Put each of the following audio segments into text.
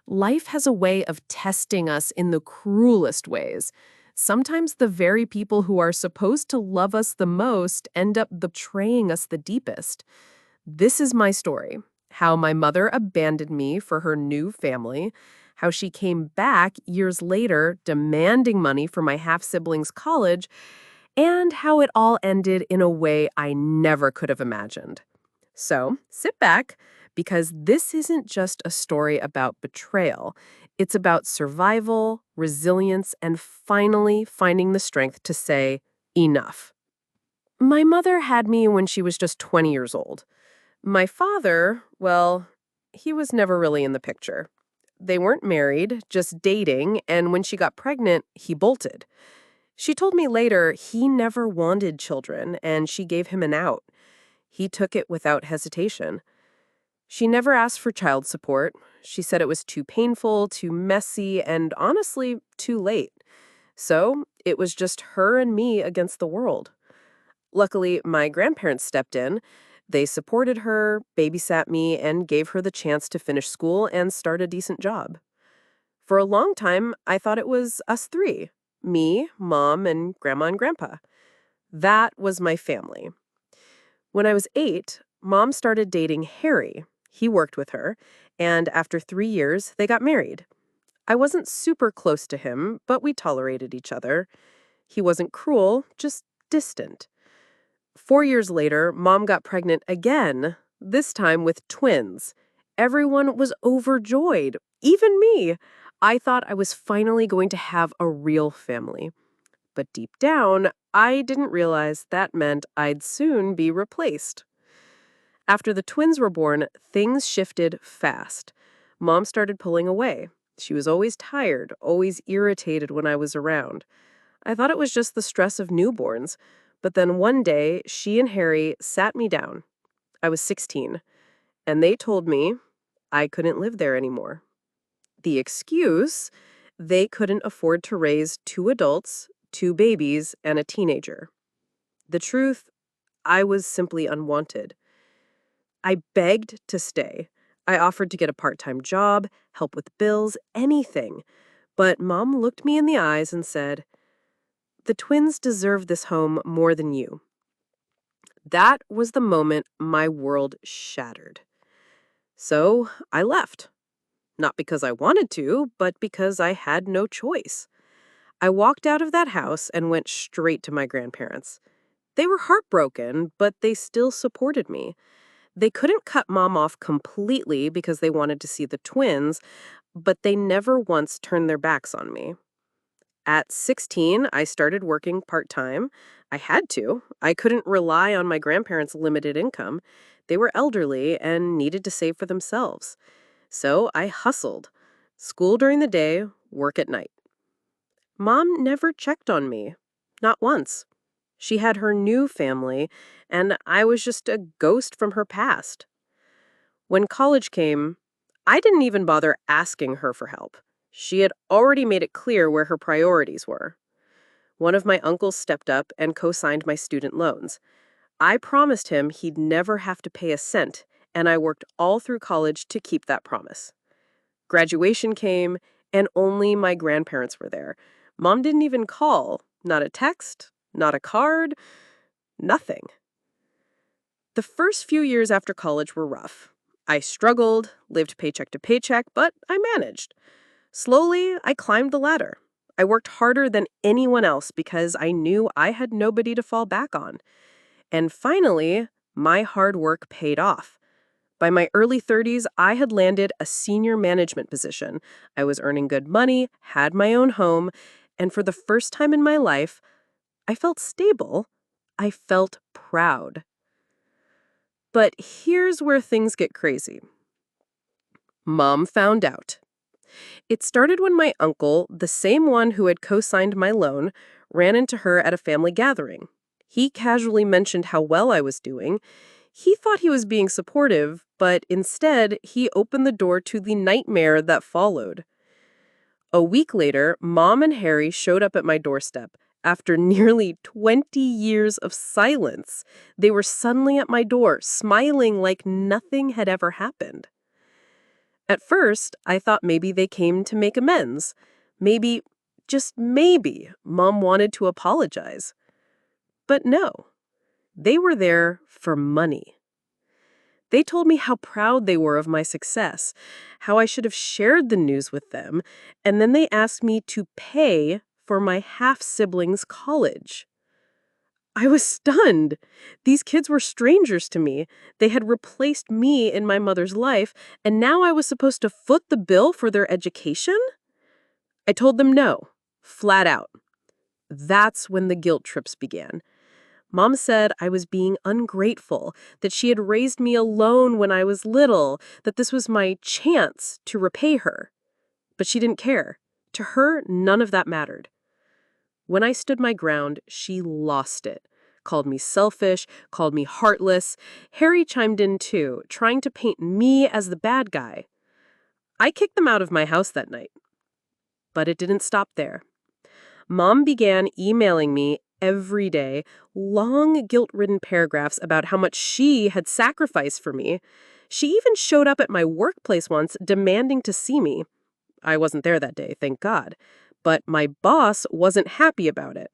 Life has a way of testing us in the cruelest ways. Sometimes the very people who are supposed to love us the most end up betraying us the deepest. This is my story: how my mother abandoned me for her new family, how she came back years later demanding money for my half siblings' college, and how it all ended in a way I never could have imagined. So sit back, because this isn't just a story about betrayal. It's about survival, resilience, and finally finding the strength to say, enough. My mother had me when she was just 20 years old. My father, well, he was never really in the picture. They weren't married, just dating, and when she got pregnant, he bolted. She told me later he never wanted children, and she gave him an out. He took it without hesitation. She never asked for child support. She said it was too painful, too messy, and honestly, too late. So it was just her and me against the world. Luckily, my grandparents stepped in. They supported her, babysat me, and gave her the chance to finish school and start a decent job. For a long time, I thought it was us three: me, mom, and grandma and grandpa. That was my family. When I was 8, mom started dating Harry. He worked with her, and after 3 years, they got married. I wasn't super close to him, but we tolerated each other. He wasn't cruel, just distant. 4 years later, mom got pregnant again, this time with twins. Everyone was overjoyed, even me. I thought I was finally going to have a real family. But deep down, I didn't realize that meant I'd soon be replaced. After the twins were born, things shifted fast. Mom started pulling away. She was always tired, always irritated when I was around. I thought it was just the stress of newborns. But then one day, she and Harry sat me down. I was 16, and they told me I couldn't live there anymore. The excuse: they couldn't afford to raise 2 adults, 2 babies, and a teenager. The truth: I was simply unwanted. I begged to stay. I offered to get a part-time job, help with bills, anything. But mom looked me in the eyes and said, "The twins deserve this home more than you." That was the moment my world shattered. So I left. Not because I wanted to, but because I had no choice. I walked out of that house and went straight to my grandparents. They were heartbroken, but they still supported me. They couldn't cut mom off completely because they wanted to see the twins, but they never once turned their backs on me. At 16, I started working part-time. I had to. I couldn't rely on my grandparents' limited income. They were elderly and needed to save for themselves. So I hustled. School during the day, work at night. Mom never checked on me. Not once. She had her new family, and I was just a ghost from her past. When college came, I didn't even bother asking her for help. She had already made it clear where her priorities were. One of my uncles stepped up and co-signed my student loans. I promised him he'd never have to pay a cent, and I worked all through college to keep that promise. Graduation came, and only my grandparents were there. Mom didn't even call. Not a text, not a card, nothing. The first few years after college were rough. I struggled, lived paycheck to paycheck, but I managed. Slowly, I climbed the ladder. I worked harder than anyone else because I knew I had nobody to fall back on. And finally, my hard work paid off. By my early 30s, I had landed a senior management position. I was earning good money, had my own home, and for the first time in my life, I felt stable. I felt proud. But here's where things get crazy. Mom found out. It started when my uncle, the same one who had co-signed my loan, ran into her at a family gathering. He casually mentioned how well I was doing. He thought he was being supportive, but instead, he opened the door to the nightmare that followed. A week later, Mom and Harry showed up at my doorstep. After nearly 20 years of silence, they were suddenly at my door, smiling like nothing had ever happened. At first, I thought maybe they came to make amends. Maybe, just maybe, Mom wanted to apologize. But no, they were there for money. They told me how proud they were of my success, how I should have shared the news with them, and then they asked me to pay for my half-sibling's college. I was stunned. These kids were strangers to me. They had replaced me in my mother's life, and now I was supposed to foot the bill for their education? I told them no, flat out. That's when the guilt trips began. Mom said I was being ungrateful, that she had raised me alone when I was little, that this was my chance to repay her. But she didn't care. To her, none of that mattered. When I stood my ground, she lost it. Called me selfish, called me heartless. Harry chimed in too, trying to paint me as the bad guy. I kicked them out of my house that night. But it didn't stop there. Mom began emailing me every day, long guilt-ridden paragraphs about how much she had sacrificed for me. She even showed up at my workplace once demanding to see me. I wasn't there that day, thank God. But my boss wasn't happy about it.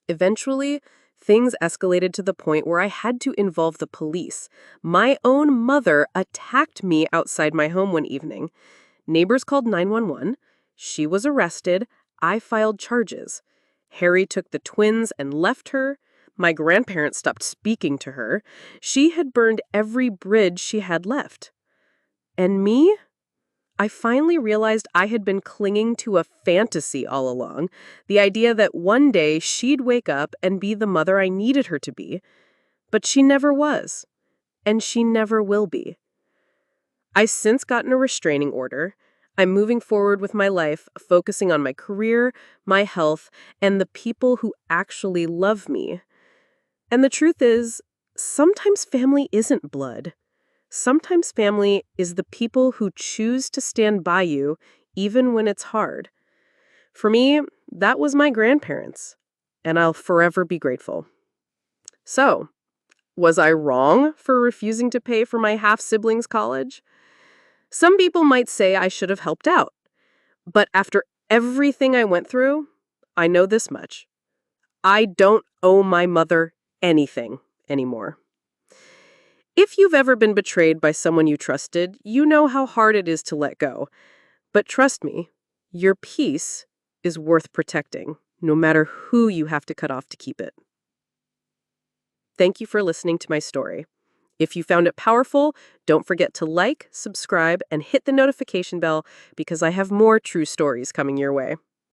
Eventually, things escalated to the point where I had to involve the police. My own mother attacked me outside my home one evening. Neighbors called 911. She was arrested. I filed charges. Harry took the twins and left her. My grandparents stopped speaking to her. She had burned every bridge she had left. And me? I finally realized I had been clinging to a fantasy all along, the idea that one day she'd wake up and be the mother I needed her to be. But she never was, and she never will be. I've since gotten a restraining order. I'm moving forward with my life, focusing on my career, my health, and the people who actually love me. And the truth is, sometimes family isn't blood. Sometimes family is the people who choose to stand by you even when it's hard. For me, that was my grandparents, and I'll forever be grateful. So, was I wrong for refusing to pay for my half-sibling's college? Some people might say I should have helped out. But after everything I went through, I know this much. I don't owe my mother anything anymore. If you've ever been betrayed by someone you trusted, you know how hard it is to let go. But trust me, your peace is worth protecting, no matter who you have to cut off to keep it. Thank you for listening to my story. If you found it powerful, don't forget to like, subscribe, and hit the notification bell because I have more true stories coming your way.